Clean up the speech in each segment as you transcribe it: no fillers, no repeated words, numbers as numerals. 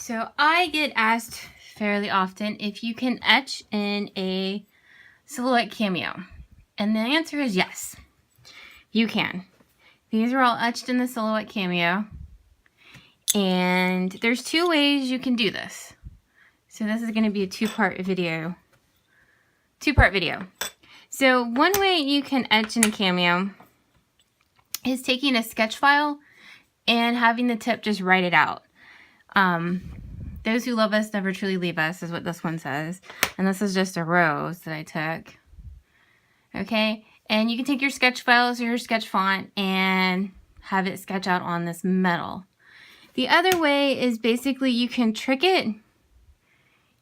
So I get asked fairly often if you can etch in a Silhouette CAMEO. And the answer is yes, you can. These are all etched in the Silhouette CAMEO. And there's two ways you can do this. So this is going to be a two-part video. So one way you can etch in a CAMEO is taking a sketch file and having the tip just write it out. Those who love us never truly leave us is what this one says. And this is just a rose that I took. Okay, and you can take your sketch files or your sketch font and have it sketch out on this metal. The other way is basically you can trick it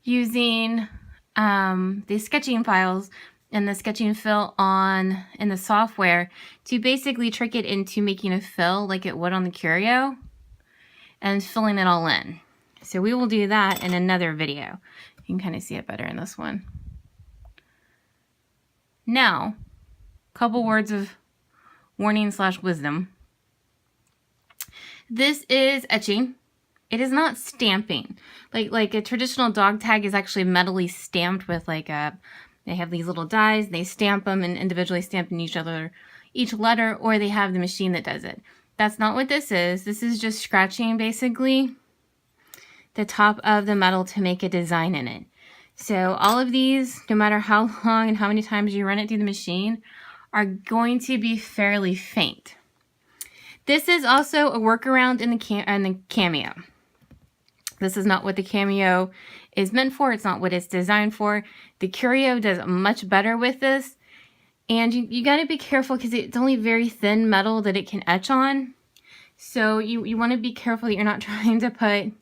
using the sketching files and the sketching fill in the software to basically trick it into making a fill like it would on the Curio and filling it all in. So we will do that in another video. You can kind of see it better in this one. Now, a couple words of warning / wisdom. This is etching. It is not stamping. Like a traditional dog tag is actually metally stamped with they have these little dies, they stamp them and individually stamp in each letter, or they have the machine that does it. That's not what this is. This is just scratching basically the top of the metal to make a design in it. So all of these, no matter how long and how many times you run it through the machine, are going to be fairly faint. This is also a workaround in the CAMEO. This is not what the CAMEO is meant for. It's not what it's designed for. The Curio does much better with this. And you got to be careful because it's only very thin metal that it can etch on. So you want to be careful that you're not trying to put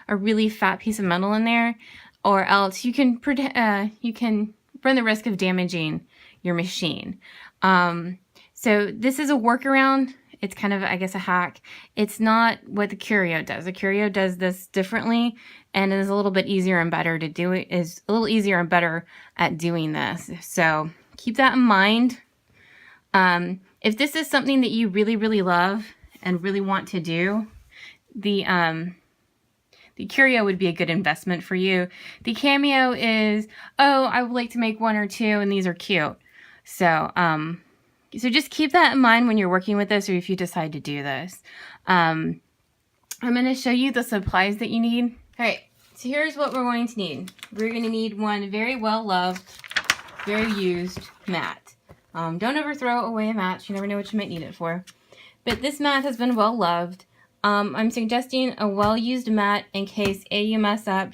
a really fat piece of metal in there, or else you can run the risk of damaging your machine. So this is a workaround. It's kind of, I guess, a hack. It's not what the Curio does. The Curio does this differently and is a little bit easier and better to do it. Is a little easier and better at doing this. So keep that in mind. If this is something that you really, really love and really want to do, the Curio would be a good investment for you. The CAMEO is, oh, I would like to make one or two and these are cute. So, so just keep that in mind when you're working with this or if you decide to do this. I'm going to show you the supplies that you need. All right, so here's what we're going to need. We're going to need one very well-loved, very used mat. Don't ever throw away a mat. You never know what you might need it for. But this mat has been well-loved. I'm suggesting a well-used mat in case A, you mess up,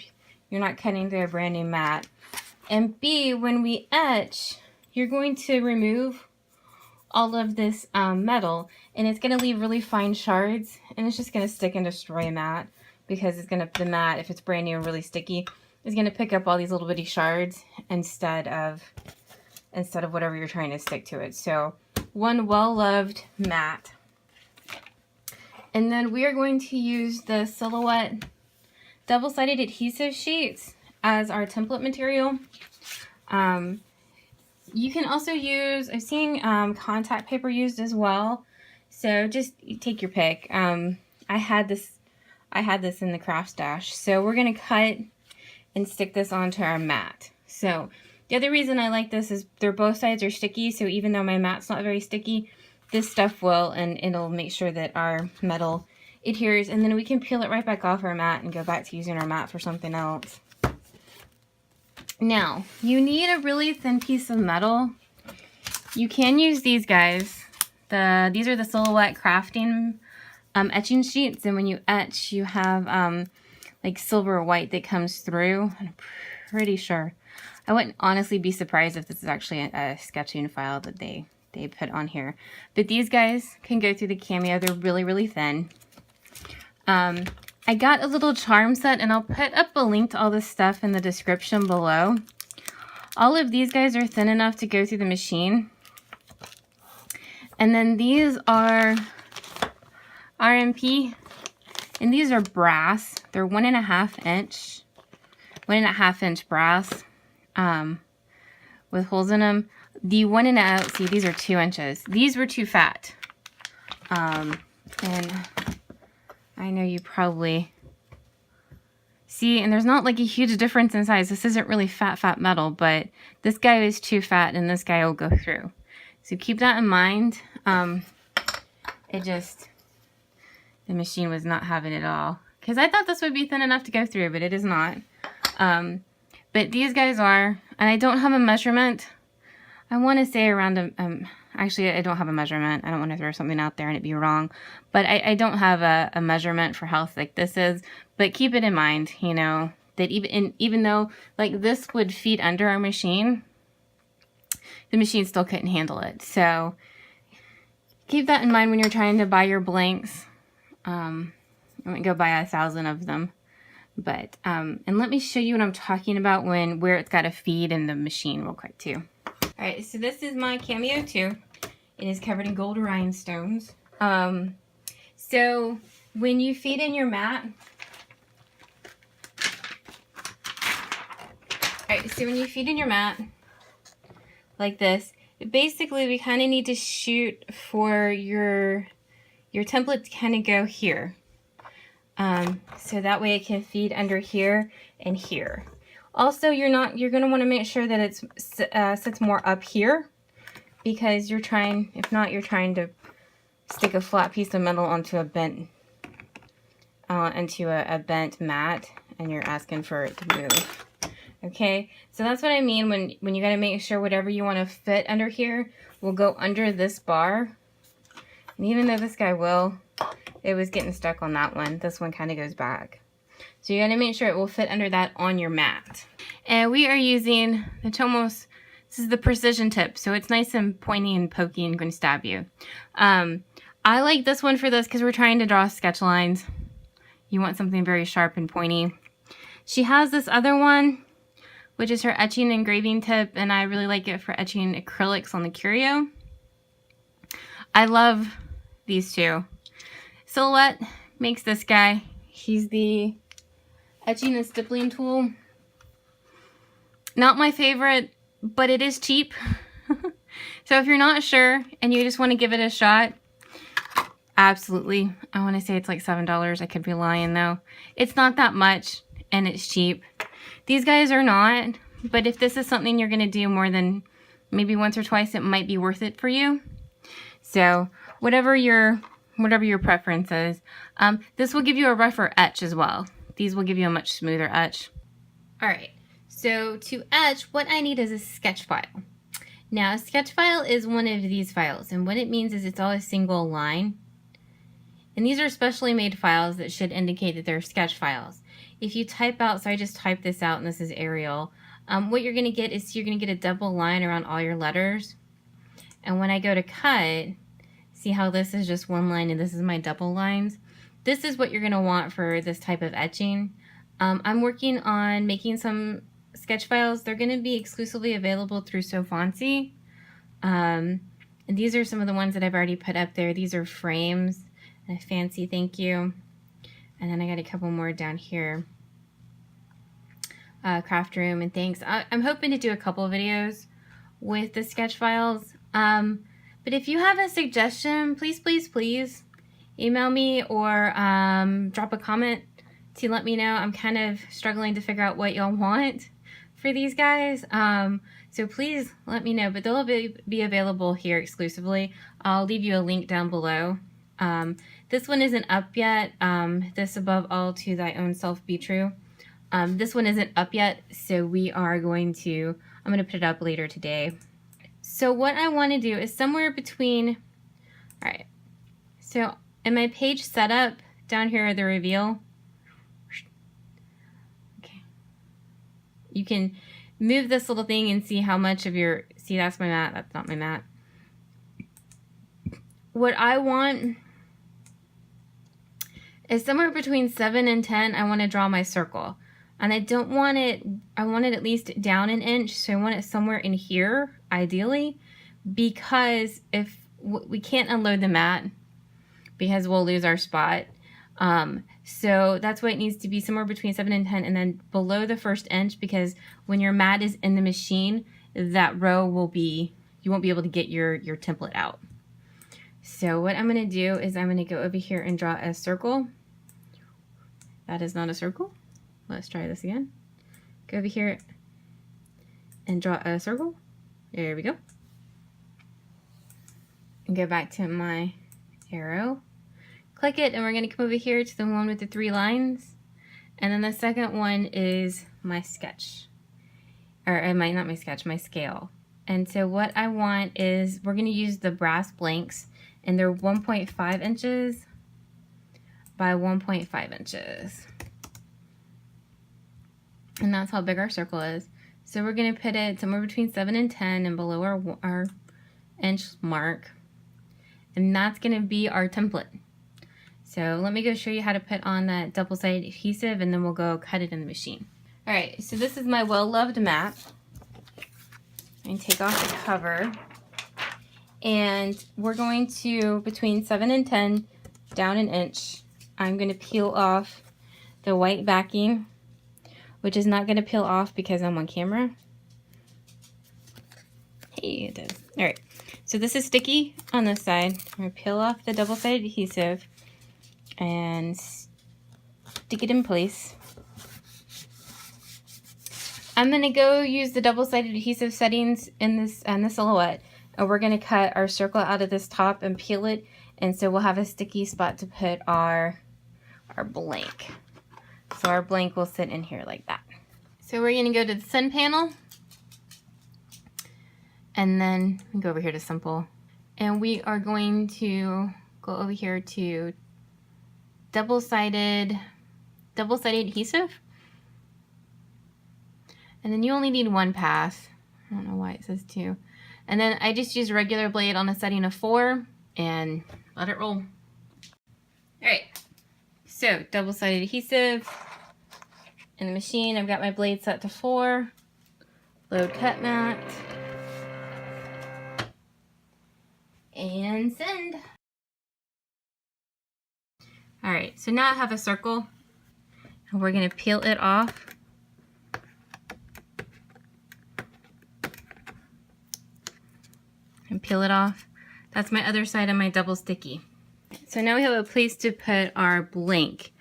you're not cutting through a brand new mat. And B, when we etch, you're going to remove all of this metal, and it's going to leave really fine shards, and it's just going to stick and destroy a mat because the mat, if it's brand new and really sticky, is going to pick up all these little bitty shards instead of whatever you're trying to stick to it. So one well-loved mat. And then we are going to use the Silhouette double-sided adhesive sheets as our template material. You can also use, I've seen contact paper used as well. So just take your pick. I had this in the craft stash. So we're going to cut and stick this onto our mat. So the other reason I like this is both sides are sticky. So even though my mat's not very sticky, this stuff will, and it'll make sure that our metal adheres. And then we can peel it right back off our mat and go back to using our mat for something else. Now, you need a really thin piece of metal. You can use these guys. These are the Silhouette crafting etching sheets, and when you etch, you have like silver or white that comes through. I'm pretty sure. I wouldn't honestly be surprised if this is actually a sketching file that they put on here. But these guys can go through the CAMEO. They're really, really thin. I got a little charm set, and I'll put up a link to all this stuff in the description below. All of these guys are thin enough to go through the machine. And then these are RMP, and these are brass. They're 1.5 inch, 1.5 inch brass with holes in them. The 1.5, see, these are 2 inches. These were too fat. And I know you probably See, and there's not like a huge difference in size. This isn't really fat metal, but this guy is too fat and this guy will go through. So keep that in mind. The machine was not having it all. Because I thought this would be thin enough to go through, but it is not. But these guys are, and I don't have a measurement. I want to say around, actually I don't have a measurement. I don't want to throw something out there and it be wrong. But I don't have a measurement for how thick this is. But keep it in mind, you know, that even though like this would feed under our machine, the machine still couldn't handle it. So keep that in mind when you're trying to buy your blanks. I wouldn't go buy 1,000 of them. But, and let me show you what I'm talking about where it's got to feed in the machine real quick too. All right, so this is my Cameo 2. It is covered in gold rhinestones. So when you feed in your mat, like this, basically we kind of need to shoot for your template to kind of go here. So that way it can feed under here and here. Also, you're going to want to make sure that it sits more up here, because if not, you're trying to stick a flat piece of metal onto a bent mat, and you're asking for it to move. Okay, so that's what I mean when you got to make sure whatever you want to fit under here will go under this bar. And even though this guy it was getting stuck on that one. This one kind of goes back. So you got to make sure it will fit under that on your mat. And we are using this is the precision tip, so it's nice and pointy and pokey and going to stab you. I like this one for this because we're trying to draw sketch lines. You want something very sharp and pointy. She has this other one, which is her etching and engraving tip, and I really like it for etching acrylics on the curio. I love these two. Silhouette makes this guy. He's the etching and stippling tool. Not my favorite, but it is cheap. So if you're not sure and you just want to give it a shot, absolutely. I want to say it's like $7. I could be lying though. It's not that much and it's cheap. These guys are not, but if this is something you're going to do more than maybe once or twice, it might be worth it for you. So whatever your preference is. This will give you a rougher etch as well. These will give you a much smoother etch. All right, so to etch, what I need is a sketch file. Now, a sketch file is one of these files, and what it means is it's all a single line. And these are specially made files that should indicate that they're sketch files. If you type out, so I just typed this out and this is Arial, what you're gonna get is you're gonna get a double line around all your letters. And when I go to cut, see how this is just one line and this is my double lines? This is what you're going to want for this type of etching. I'm working on making some sketch files. They're going to be exclusively available through Sofonsi. And these are some of the ones that I've already put up there. These are frames. A fancy thank you. And then I got a couple more down here. Craft room and thanks. I'm hoping to do a couple of videos with the sketch files. But if you have a suggestion, please email me or drop a comment to let me know. I'm kind of struggling to figure out what y'all want for these guys. So please let me know, but they'll be available here exclusively. I'll leave you a link down below. This one isn't up yet. This above all to thy own self be true. This one isn't up yet, so I'm going to put it up later today. So what I want to do is somewhere between, all right, so in my page setup, down here the reveal, okay, you can move this little thing and see how much of your, see that's my mat, that's not my mat. What I want is somewhere between 7 and 10, I want to draw my circle. And I don't want it, I want it at least down an inch, so I want it somewhere in here, ideally, because if we can't unload the mat, because we'll lose our spot. So that's why it needs to be somewhere between 7 and 10, and then below the first inch, because when your mat is in the machine, that row will be, you won't be able to get your template out. So what I'm going to do is I'm going to go over here and draw a circle. That is not a circle. let's try this again. Go over here and draw a circle. There we go. And go back to my arrow. Click it, and we're going to come over here to the one with the 3 lines. And then the second one is my sketch. Or not my sketch, my scale. And so what I want is, we're going to use the brass blanks, and they're 1.5 inches by 1.5 inches. And that's how big our circle is. So we're going to put it somewhere between 7 and 10 and below our inch mark. And that's going to be our template. So let me go show you how to put on that double-sided adhesive, and then we'll go cut it in the machine. Alright, so this is my well-loved map. And take off the cover. And we're going to, between 7 and 10, down an inch, I'm going to peel off the white backing, which is not going to peel off because I'm on camera. Hey, it does. Alright, so this is sticky on this side. I'm going to peel off the double-sided adhesive and stick it in place. I'm going to go use the double-sided adhesive settings in the Silhouette, and we're going to cut our circle out of this top and peel it, and so we'll have a sticky spot to put our blank. So our blank will sit in here like that. So we're going to go to the sun panel, and then we go over here to simple, and we are going to go over here to double-sided adhesive. And then you only need 1 pass. I don't know why it says 2. And then I just use a regular blade on a setting of 4 and let it roll. Alright, so double-sided adhesive in the machine. I've got my blade set to 4. Load cut mat. And send. Alright, so now I have a circle, and we're going to peel it off. And peel it off. That's my other side of my double sticky. So now we have a place to put our blank.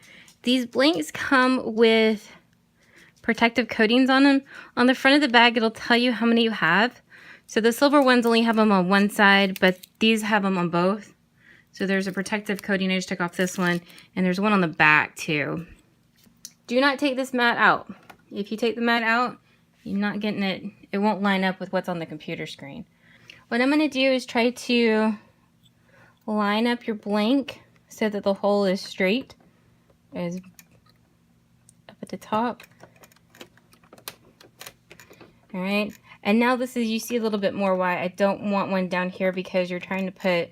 These blanks come with protective coatings on them. On the front of the bag, it'll tell you how many you have. So the silver ones only have them on one side, but these have them on both. So there's a protective coating. I just took off this one, and there's one on the back too. Do not take this mat out. If you take the mat out, you're not getting it. It won't line up with what's on the computer screen. What I'm going to do is try to line up your blank so that the hole is straight, as up at the top. All right, and now this is, you see a little bit more why I don't want one down here, because you're trying to put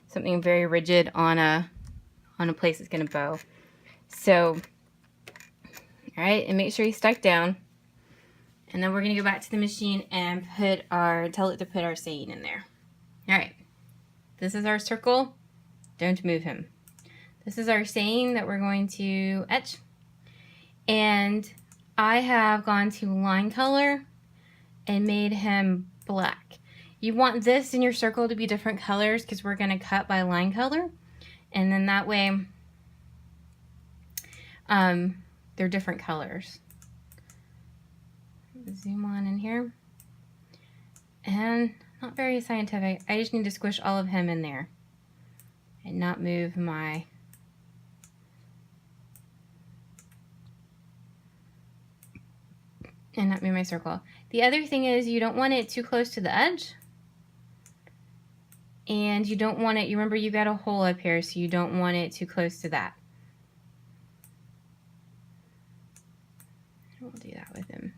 something very rigid on a place that's going to bow. So, all right, and make sure you stuck down. And then we're going to go back to the machine and tell it to put our saying in there. All right, this is our circle. Don't move him. This is our saying that we're going to etch. And I have gone to line color and made him black. You want this in your circle to be different colors, because we're going to cut by line color. And then that way, they're different colors. Zoom on in here. And not very scientific. I just need to squish all of him in there and not move my circle. The other thing is, you don't want it too close to the edge, and you don't want it, you remember you got a hole up here, so you don't want it too close to that. We'll do that with him.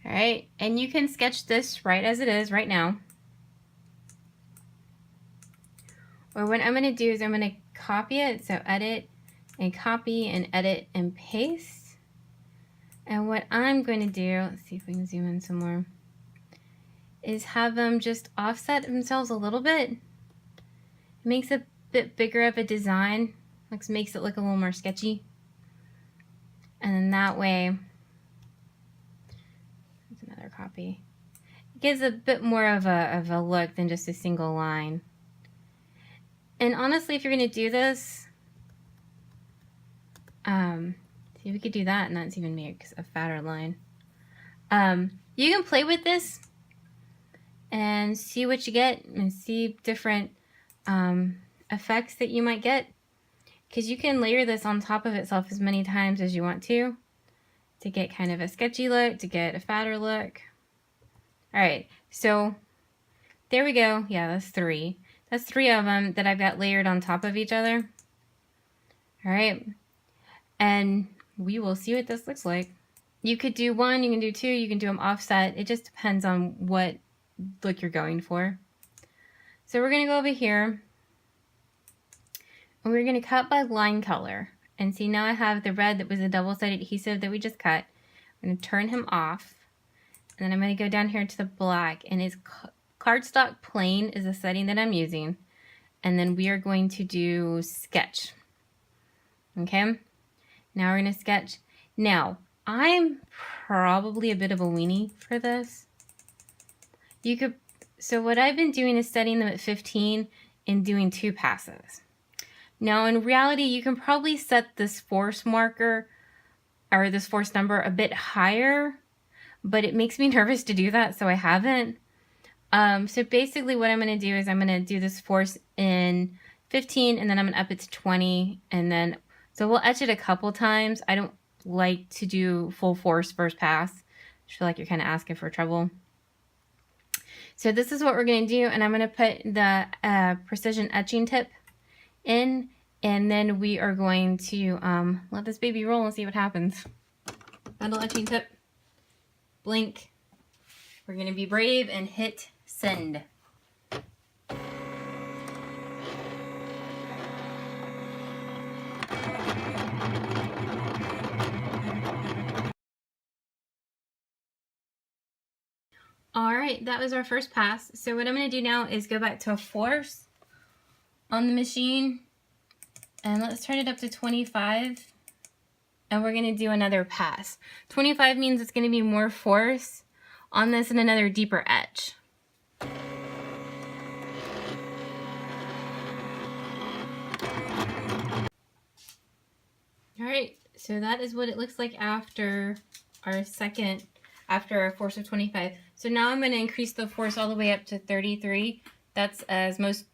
All right, and you can sketch this right as it is right now. Or what I'm going to do is I'm going to copy it, so edit and copy and edit and paste. And what I'm going to do, let's see if we can zoom in some more, is have them just offset themselves a little bit. It makes a bit bigger of a design, makes it look a little more sketchy. And then that way, another copy. It gives a bit more of a look than just a single line. And honestly, if you're going to do this, see See, we could do that, and that's even makes a fatter line. You can play with this and see what you get and see different effects that you might get, because you can layer this on top of itself as many times as you want to get kind of a sketchy look, to get a fatter look. All right, so there we go. Yeah, that's 3. That's 3 of them that I've got layered on top of each other. All right, and we will see what this looks like. You could do 1, you can do 2, you can do them offset. It just depends on what look you're going for. So we're gonna go over here and we're gonna cut by line color. And see, now I have the red that was a double-sided adhesive that we just cut. I'm gonna turn him off. And then I'm gonna go down here to the black, and it's cardstock plain is the setting that I'm using. And then we are going to do sketch. Okay, now we're gonna sketch. Now, I'm probably a bit of a weenie for this. So what I've been doing is setting them at 15 and doing 2 passes. Now in reality, you can probably set this force marker or this force number a bit higher, but it makes me nervous to do that, so I haven't. So basically what I'm gonna do is I'm gonna do this force in 15, and then I'm gonna up it to 20, and then, so we'll etch it a couple times. I don't like to do full force first pass. I feel like you're kind of asking for trouble. So this is what we're going to do, and I'm going to put the precision etching tip in, and then we are going to let this baby roll and see what happens. Metal etching tip, blink. We're going to be brave and hit send. All right, that was our first pass. So what I'm going to do now is go back to a force on the machine, and let's turn it up to 25, and we're going to do another pass. 25 means it's going to be more force on this and another deeper etch. All right, so that is what it looks like after our after a force of 25. So now I'm going to increase the force all the way up to 33. That's as most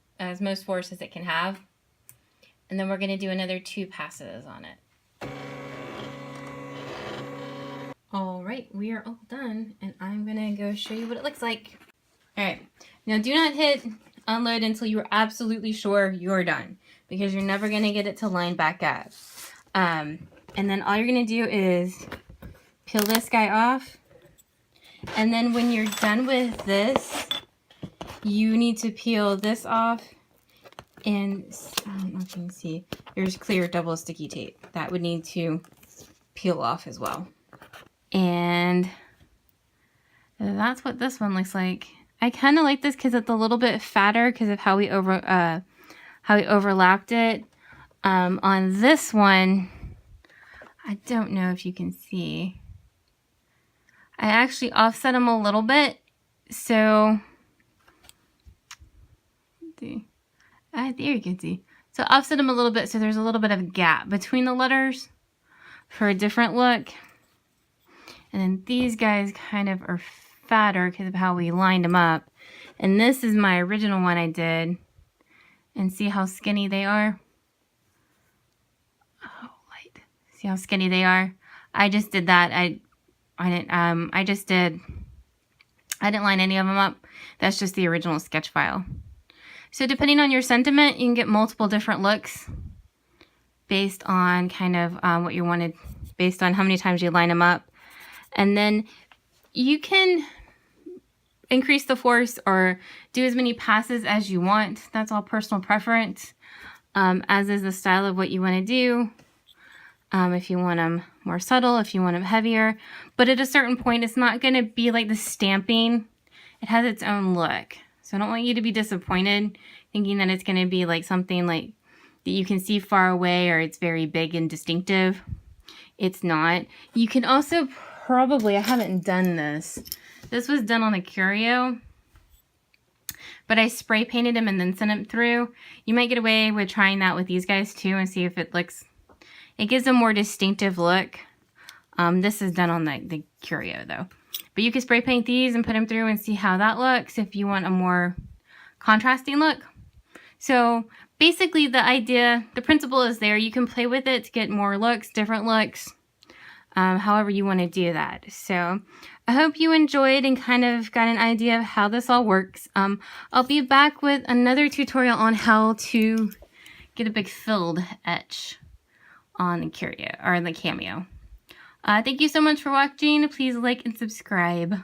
force as it can have. And then we're going to do another 2 passes on it. All right, we are all done, and I'm going to go show you what it looks like. All right, now do not hit unload until you're absolutely sure you're done, because you're never going to get it to line back up. And then all you're going to do is peel this guy off. And then when you're done with this, you need to peel this off, and I don't know if you can see, there's clear double sticky tape. That would need to peel off as well. And that's what this one looks like. I kind of like this because it's a little bit fatter because of how we overlapped it. On this one, I don't know if you can see. I actually offset them a little bit, so there you can see. So offset them a little bit so there's a little bit of a gap between the letters for a different look. And then these guys kind of are fatter because of how we lined them up. And this is my original one I did. And see how skinny they are? Oh, light. See how skinny they are? I just did that. I didn't line any of them up. That's just the original sketch file. So depending on your sentiment, you can get multiple different looks based on kind of what you wanted, based on how many times you line them up. And then you can increase the force or do as many passes as you want. That's all personal preference, as is the style of what you want to do. If you want them more subtle, if you want them heavier. But at a certain point, it's not going to be like the stamping. It has its own look. So I don't want you to be disappointed thinking that it's going to be like something like that you can see far away or it's very big and distinctive. It's not. You can also probably, I haven't done this. This was done on a curio, but I spray painted them and then sent them through. You might get away with trying that with these guys too and see if it looks It gives a more distinctive look. This is done on the Curio though. But you can spray paint these and put them through and see how that looks if you want a more contrasting look. So basically the idea, the principle is there. You can play with it to get more looks, different looks, however you want to do that. So I hope you enjoyed and kind of got an idea of how this all works. I'll be back with another tutorial on how to get a big filled etch on the Curio or the Cameo. Thank you so much for watching. Please like and subscribe.